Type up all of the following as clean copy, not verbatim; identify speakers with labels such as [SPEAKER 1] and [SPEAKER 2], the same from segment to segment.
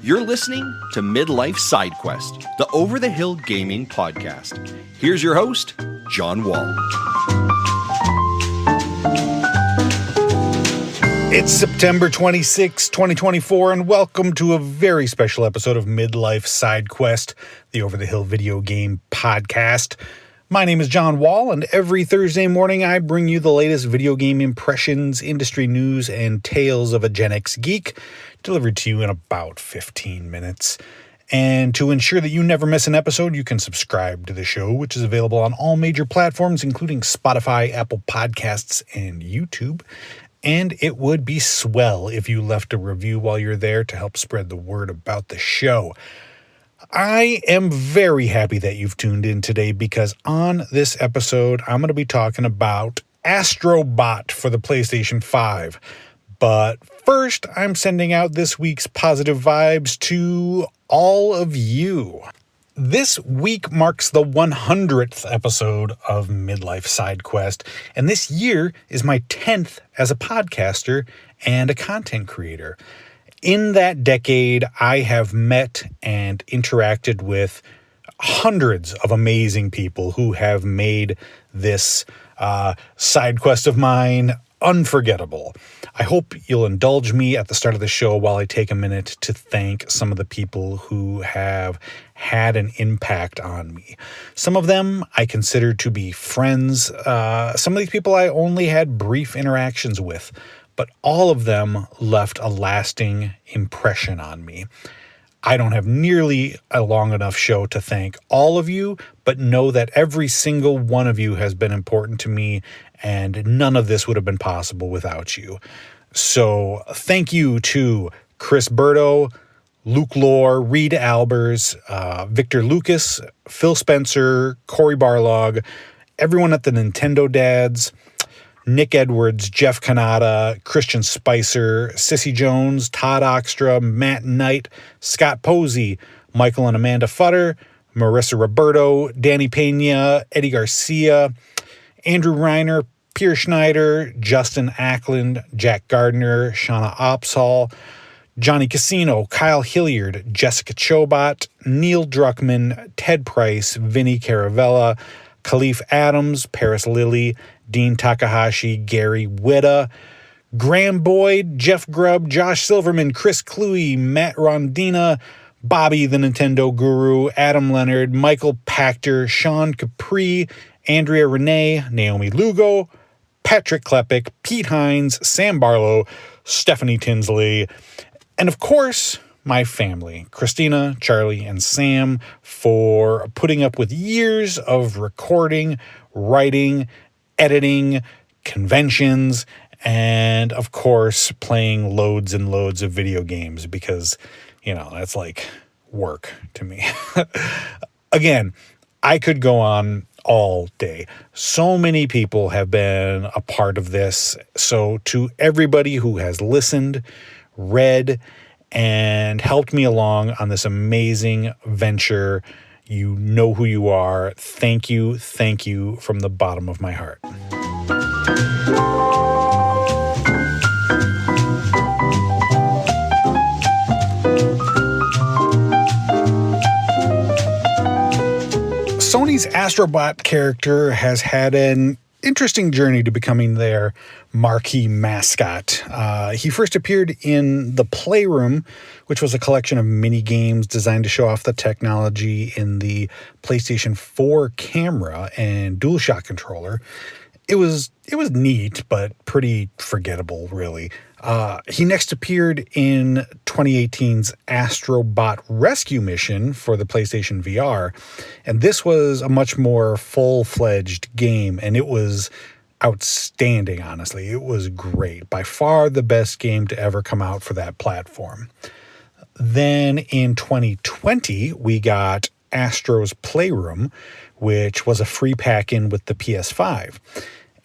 [SPEAKER 1] You're listening to Midlife SideQuest, the over-the-hill gaming podcast. Here's your host, John Wall.
[SPEAKER 2] It's September 26, 2024, and welcome to a very special episode of Midlife SideQuest, the over-the-hill video game podcast. My name is John Wall, and every Thursday morning I bring you the latest video game impressions, industry news, and tales of a Gen X geek, delivered to you in about 15 minutes. And to ensure that you never miss an episode, you can subscribe to the show, which is available on all major platforms, including Spotify, Apple Podcasts, and YouTube. And it would be swell if you left a review while you're there to help spread the word about the show. I am very happy that you've tuned in today because on this episode, I'm going to be talking about Astro Bot for the PlayStation 5. But first, I'm sending out this week's positive vibes to all of you. This week marks the 100th episode of Midlife SideQuest, and this year is my 10th as a podcaster and a content creator. In that decade, I have met and interacted with hundreds of amazing people who have made this side quest of mine unforgettable. I hope you'll indulge me at the start of the show while I take a minute to thank some of the people who have had an impact on me. Some of them I consider to be friends. Some of these people I only had brief interactions with, but all of them left a lasting impression on me. I don't have nearly a long enough show to thank all of you, but know that every single one of you has been important to me, and none of this would have been possible without you. So thank you to Chris Berto, Luke Lohr, Reed Albers, Victor Lucas, Phil Spencer, Corey Barlog, everyone at the Nintendo Dads, Nick Edwards, Jeff Kanata, Christian Spicer, Sissy Jones, Todd Oxtra, Matt Knight, Scott Posey, Michael and Amanda Futter, Marissa Roberto, Danny Pena, Eddie Garcia, Andrew Reiner, Pierre Schneider, Justin Ackland, Jack Gardner, Shauna Opsall, Johnny Casino, Kyle Hilliard, Jessica Chobot, Neil Druckmann, Ted Price, Vinny Caravella, Khalif Adams, Paris Lilly, Dean Takahashi, Gary Witta, Graham Boyd, Jeff Grubb, Josh Silverman, Chris Cluey, Matt Rondina, Bobby the Nintendo Guru, Adam Leonard, Michael Pachter, Sean Capri, Andrea Renee, Naomi Lugo, Patrick Klepek, Pete Hines, Sam Barlow, Stephanie Tinsley, and of course, my family, Christina, Charlie, and Sam, for putting up with years of recording, writing, editing, conventions, and of course, playing loads and loads of video games because, that's like work to me. Again, I could go on all day. So many people have been a part of this. So to everybody who has listened, read, and helped me along on this amazing venture, you know who you are. Thank you from the bottom of my heart. Sony's Astrobot character has had an interesting journey to becoming their marquee mascot. He first appeared in the Playroom, which was a collection of mini games designed to show off the technology in the PlayStation 4 camera and DualShock controller. It was neat, but pretty forgettable, really. He next appeared in 2018's Astro Bot Rescue Mission for the PlayStation VR, and this was a much more full-fledged game, and it was outstanding, honestly. It was great. By far the best game to ever come out for that platform. Then in 2020, we got Astro's Playroom, which was a free pack-in with the PS5.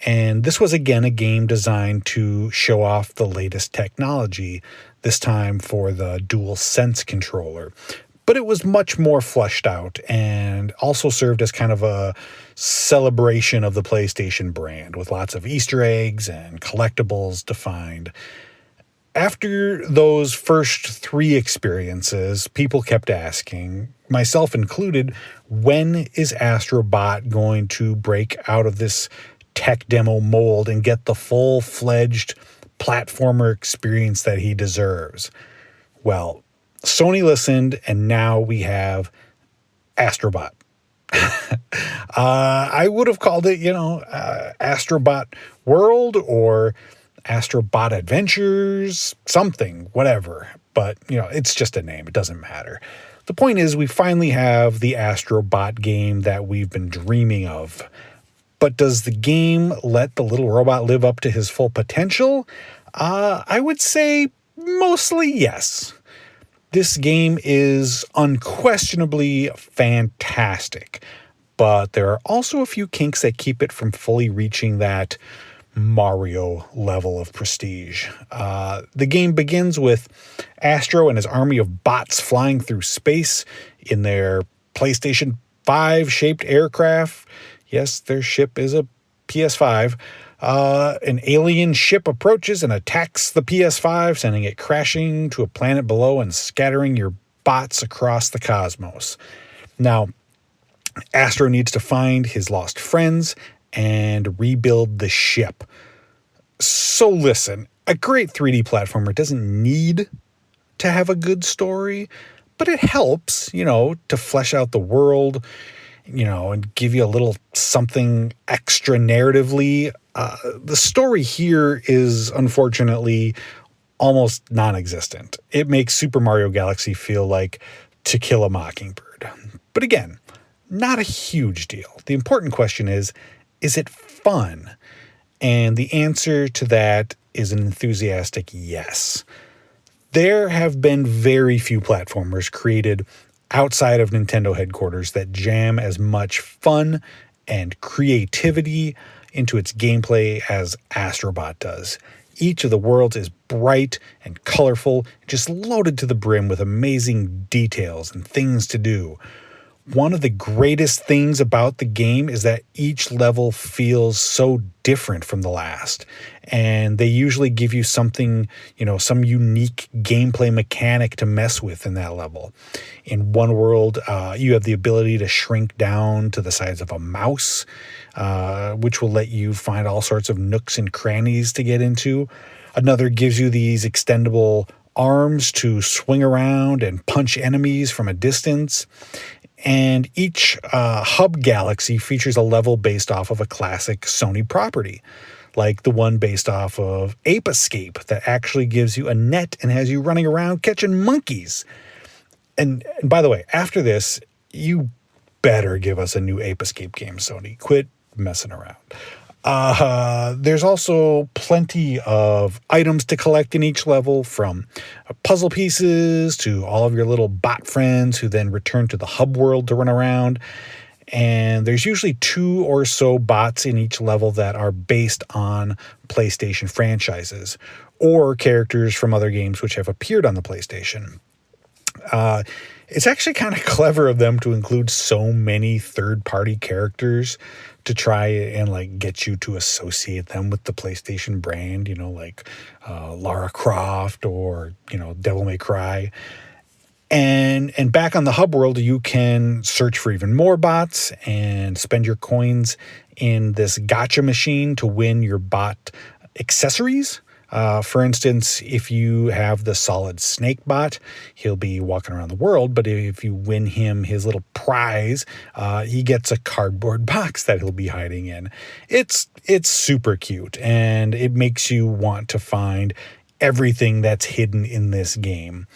[SPEAKER 2] And this was, again, a game designed to show off the latest technology, this time for the DualSense controller. But it was much more fleshed out and also served as kind of a celebration of the PlayStation brand with lots of Easter eggs and collectibles defined. After those first 3 experiences, people kept asking, myself included, when is Astrobot going to break out of this tech demo mold and get the full-fledged platformer experience that he deserves? Well, Sony listened, and now we have Astrobot. I would have called it, Astrobot World or Astrobot Adventures, something, whatever. But, it's just a name. It doesn't matter. The point is, we finally have the Astrobot game that we've been dreaming of. But does the game let the little robot live up to his full potential? I would say mostly yes. This game is unquestionably fantastic, but there are also a few kinks that keep it from fully reaching that Mario level of prestige. The game begins with Astro and his army of bots flying through space in their PlayStation 5 shaped aircraft. Yes, their ship is a PS5. An alien ship approaches and attacks the PS5, sending it crashing to a planet below and scattering your bots across the cosmos. Now, Astro needs to find his lost friends and rebuild the ship. So listen, a great 3D platformer doesn't need to have a good story, but it helps, to flesh out the world, and give you a little something extra narratively. The story here is unfortunately almost non-existent. It makes Super Mario Galaxy feel like To Kill a Mockingbird. But again, not a huge deal. The important question is it fun? And the answer to that is an enthusiastic yes. There have been very few platformers created outside of Nintendo headquarters that jam as much fun and creativity into its gameplay as Astrobot does. Each of the worlds is bright and colorful, just loaded to the brim with amazing details and things to do. One of the greatest things about the game is that each level feels so different from the last. And they usually give you something, some unique gameplay mechanic to mess with in that level. In one world, you have the ability to shrink down to the size of a mouse, which will let you find all sorts of nooks and crannies to get into. Another gives you these extendable arms to swing around and punch enemies from a distance. And each hub galaxy features a level based off of a classic Sony property, like the one based off of Ape Escape that actually gives you a net and has you running around catching monkeys. And by the way, after this, you better give us a new Ape Escape game, Sony. Quit messing around. There's also plenty of items to collect in each level, from puzzle pieces to all of your little bot friends who then return to the hub world to run around. And there's usually 2 or so bots in each level that are based on PlayStation franchises or characters from other games which have appeared on the PlayStation. It's actually kind of clever of them to include so many third-party characters to try and get you to associate them with the PlayStation brand, like Lara Croft or, Devil May Cry. And back on the hub world, you can search for even more bots and spend your coins in this gacha machine to win your bot accessories. For instance, if you have the Solid Snake bot, he'll be walking around the world, but if you win him his little prize, he gets a cardboard box that he'll be hiding in. It's super cute, and it makes you want to find everything that's hidden in this game.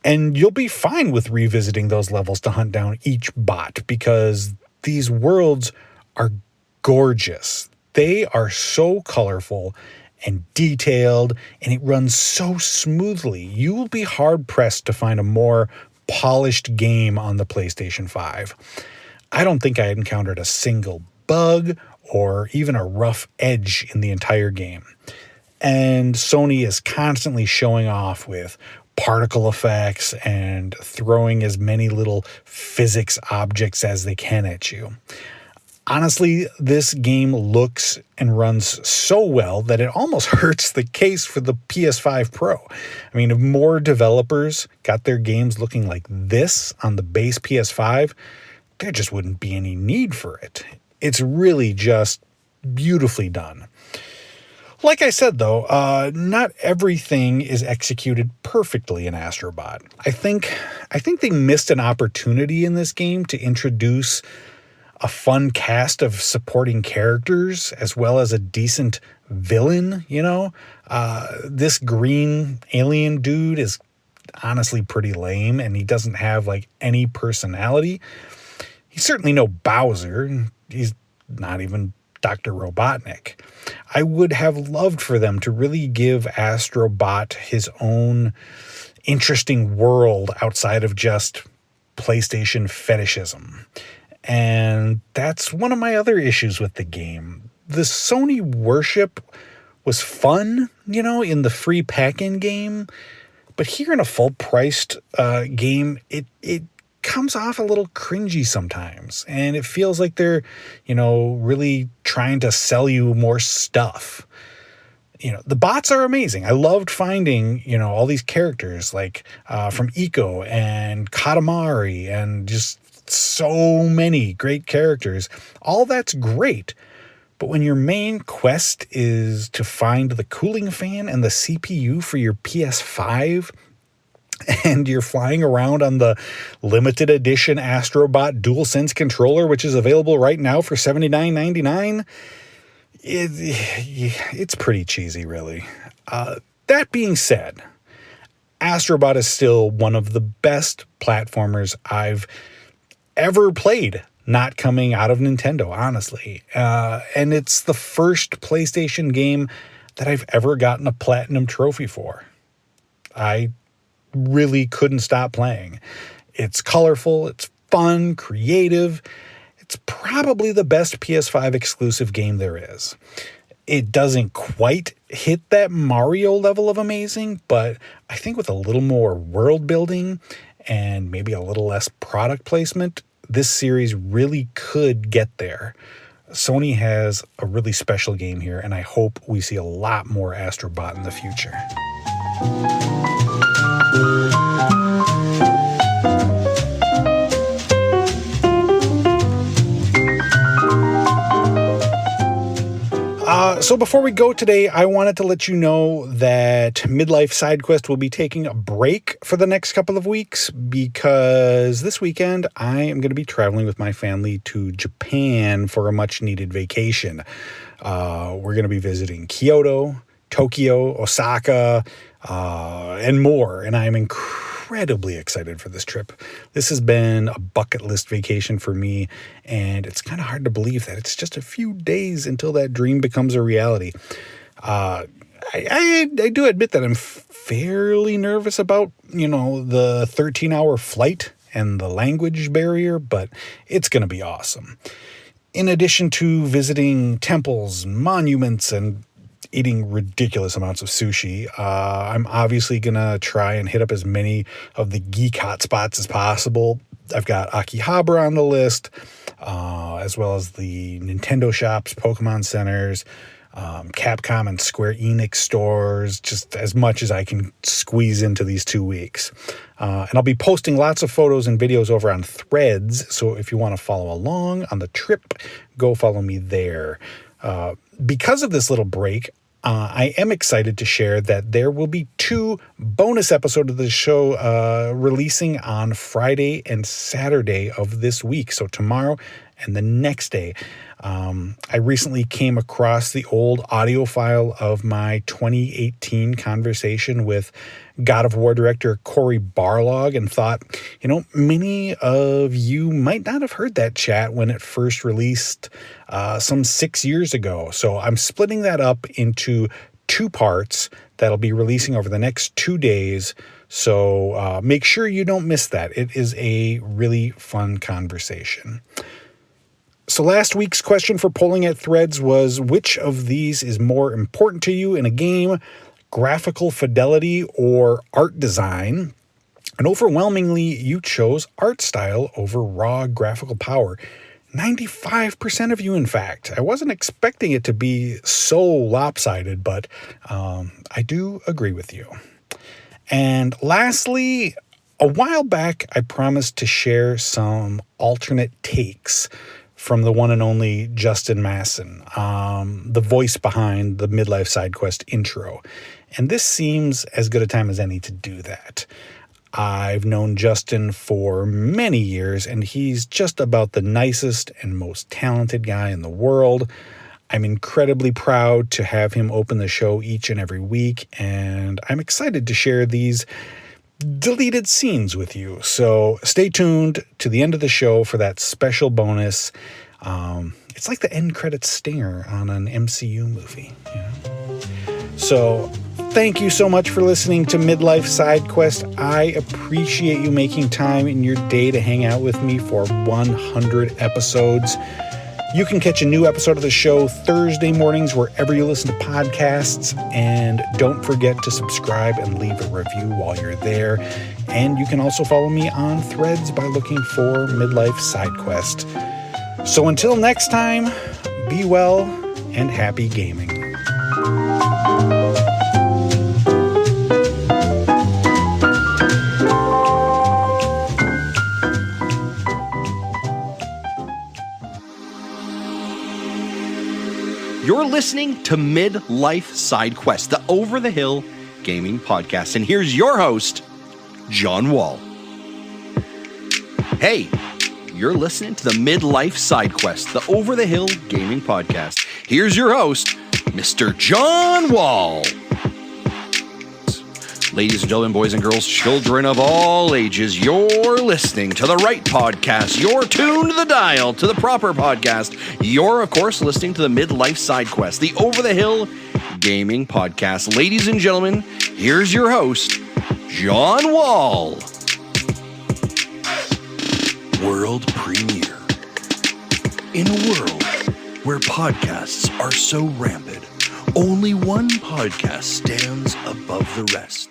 [SPEAKER 2] And you'll be fine with revisiting those levels to hunt down each bot, because these worlds are gorgeous. They are so colorful and detailed, and it runs so smoothly. You will be hard-pressed to find a more polished game on the PlayStation 5. I don't think I had encountered a single bug or even a rough edge in the entire game. And Sony is constantly showing off with particle effects and throwing as many little physics objects as they can at you. Honestly, this game looks and runs so well that it almost hurts the case for the PS5 Pro. I mean, if more developers got their games looking like this on the base PS5, there just wouldn't be any need for it. It's really just beautifully done. Like I said, though, not everything is executed perfectly in Astrobot. I think they missed an opportunity in this game to introduce a fun cast of supporting characters as well as a decent villain, This green alien dude is honestly pretty lame, and he doesn't have like any personality. He's certainly no Bowser. He's not even Dr. Robotnik. I would have loved for them to really give Astrobot his own interesting world outside of just PlayStation fetishism. And that's one of my other issues with the game. The Sony worship was fun, in the free pack-in game, but here in a full-priced game, it comes off a little cringy sometimes, and it feels like they're, really trying to sell you more stuff. The bots are amazing. I loved finding, all these characters like from Eco and Katamari and just so many great characters. All that's great. But when your main quest is to find the cooling fan and the CPU for your PS5, and you're flying around on the limited edition Astrobot DualSense controller, which is available right now for $79.99, it's pretty cheesy, really. That being said, Astrobot is still one of the best platformers I've ever played, not coming out of Nintendo, honestly. And it's the first PlayStation game that I've ever gotten a platinum trophy for. I really couldn't stop playing. It's colorful, it's fun, creative. It's probably the best PS5 exclusive game there is. It doesn't quite hit that Mario level of amazing, but I think with a little more world building and maybe a little less product placement, this series really could get there. Sony has a really special game here, and I hope we see a lot more Astrobot in the future. So before we go today, I wanted to let you know that Midlife SideQuest will be taking a break for the next couple of weeks because this weekend I am going to be traveling with my family to Japan for a much-needed vacation. We're going to be visiting Kyoto, Tokyo, Osaka, and more, and I'm incredibly excited for this trip. This has been a bucket list vacation for me, and it's kind of hard to believe that it's just a few days until that dream becomes a reality. I do admit that I'm fairly nervous about, the 13-hour flight and the language barrier, but it's going to be awesome. In addition to visiting temples, monuments, and eating ridiculous amounts of sushi, I'm obviously going to try and hit up as many of the geek hotspots as possible. I've got Akihabara on the list, as well as the Nintendo shops, Pokemon centers, Capcom and Square Enix stores, just as much as I can squeeze into these 2 weeks. And I'll be posting lots of photos and videos over on Threads, so if you want to follow along on the trip, go follow me there. Because of this little break, I am excited to share that there will be 2 bonus episodes of the show releasing on Friday and Saturday of this week. So tomorrow and the next day. I recently came across the old audio file of my 2018 conversation with God of War director Cory Barlog and thought, many of you might not have heard that chat when it first released some 6 years ago. So I'm splitting that up into 2 parts that'll be releasing over the next 2 days. So make sure you don't miss that. It is a really fun conversation. So last week's question for polling at Threads was, which of these is more important to you in a game, graphical fidelity or art design? And overwhelmingly, you chose art style over raw graphical power. 95% of you, in fact. I wasn't expecting it to be so lopsided, but I do agree with you. And lastly, a while back, I promised to share some alternate takes from the one and only Justin Masson, the voice behind the Midlife SideQuest intro. And this seems as good a time as any to do that. I've known Justin for many years, and he's just about the nicest and most talented guy in the world. I'm incredibly proud to have him open the show each and every week, and I'm excited to share these deleted scenes with you. So stay tuned to the end of the show for that special bonus. It's like the end credits stinger on an MCU movie. You know? So thank you so much for listening to Midlife SideQuest. I appreciate you making time in your day to hang out with me for 100 episodes. You can catch a new episode of the show Thursday mornings wherever you listen to podcasts. And don't forget to subscribe and leave a review while you're there. And you can also follow me on Threads by looking for Midlife SideQuest. So until next time, be well and happy gaming.
[SPEAKER 1] You're listening to Midlife SideQuest, the over-the-hill gaming podcast. And here's your host, John Wall. Hey, you're listening to the Midlife SideQuest, the over-the-hill gaming podcast. Here's your host, Mr. John Wall. Ladies and gentlemen, boys and girls, children of all ages, you're listening to the right podcast. You're tuned to the dial to the proper podcast. You're, of course, listening to the Midlife SideQuest, the over-the-hill gaming podcast. Ladies and gentlemen, here's your host, John Wall. World premiere. In a world where podcasts are so rampant, only one podcast stands above the rest.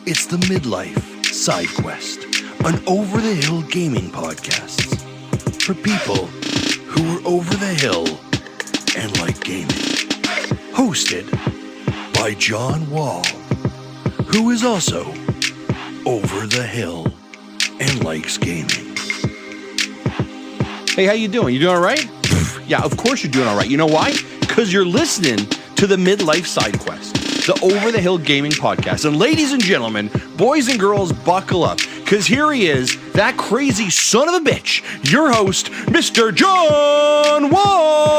[SPEAKER 1] It's the Midlife SideQuest, an over-the-hill gaming podcast for people who are over the hill and like gaming. Hosted by John Wall, who is also over the hill and likes gaming. Hey, how you doing? You doing all right? Yeah, of course you're doing all right. You know why? Because you're listening to the Midlife SideQuest, the over-the-hill gaming podcast. And ladies and gentlemen, boys and girls, buckle up, because here he is, that crazy son of a bitch, your host, Mr. John Wall.